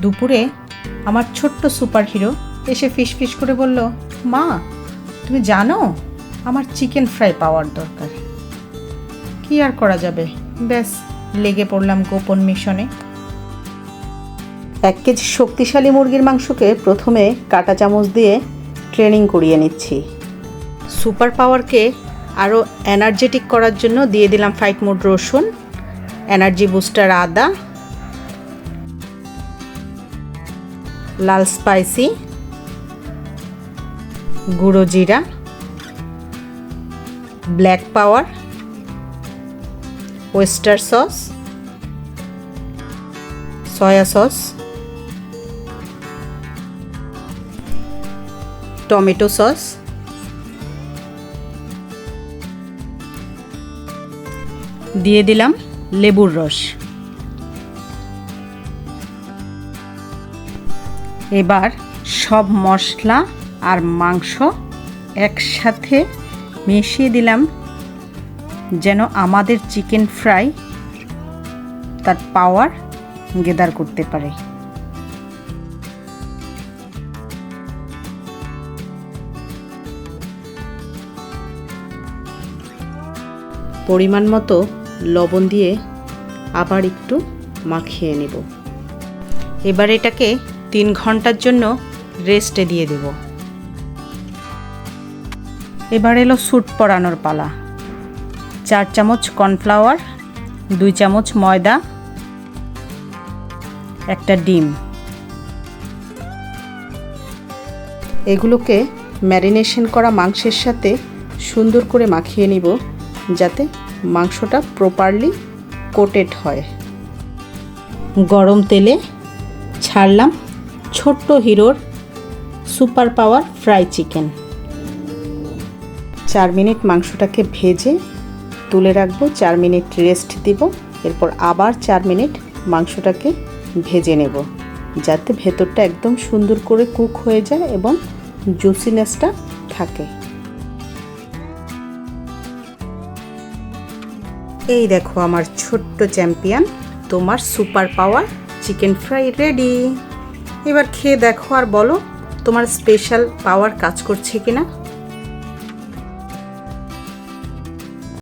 দুপুরে আমার ছোট্ট সুপার হিরো এসে ফিস করে বলল, মা তুমি জানো আমার চিকেন ফ্রাই পাওয়ার দরকার। কি আর করা যাবে, ব্যাস লেগে পড়লাম গোপন মিশনে। 1 কেজি শক্তিশালী মুরগির মাংসকে প্রথমে কাঁটা চামচ দিয়ে ট্রেনিং করিয়ে নিচ্ছি। সুপার পাওয়ারকে আরও এনার্জেটিক করার জন্য দিয়ে দিলাম ফাইট মোড রসুন, এনার্জি বুস্টার আদা, লাল স্পাইসি, গুঁড়ো জিরা, black power, oyster sauce, soya sauce, tomato sauce, দিয়ে দিলাম লেবুর রস। এবার সব মশলা আর মাংস একসাথে মিশিয়ে দিলাম যেন আমাদের চিকেন ফ্রাই তার পাওয়ার গেদার করতে পারে। পরিমাণ মতো লবণ দিয়ে আবার একটু মাখিয়ে নেব। এবার এটাকে 3 ঘন্টার জন্য রেস্টে দিয়ে দেব। এবার এলো স্যুট পরানোর পালা। 4 চামচ কর্নফ্লাওয়ার, 2 চামচ ময়দা, 1টা ডিম। এগুলোকে ম্যারিনেশন করা মাংসের সাথে সুন্দর করে মাখিয়ে নিব যাতে মাংসটা প্রপারলি কোটেড হয়। গরম তেলে ছাড়লাম ছোট্ট হিরোর super power fry chicken. 4 minute মাংসটাকে ভেজে তুলে রাখবো, 4 মিনিট রেস্ট দিব। এরপর আবার 4 মিনিট মাংসটাকে ভেজে নেব যাতে ভেতরটা একদম সুন্দর করে কুক হয়ে যায় এবং জুসিনেসটা থাকে। এই দেখো আমার ছোট্ট চ্যাম্পিয়ন, তোমার super power chicken fry ready. এবার খেয়ে দেখো আর বলো তোমার স্পেশাল পাওয়ার কাজ করছে কিনা।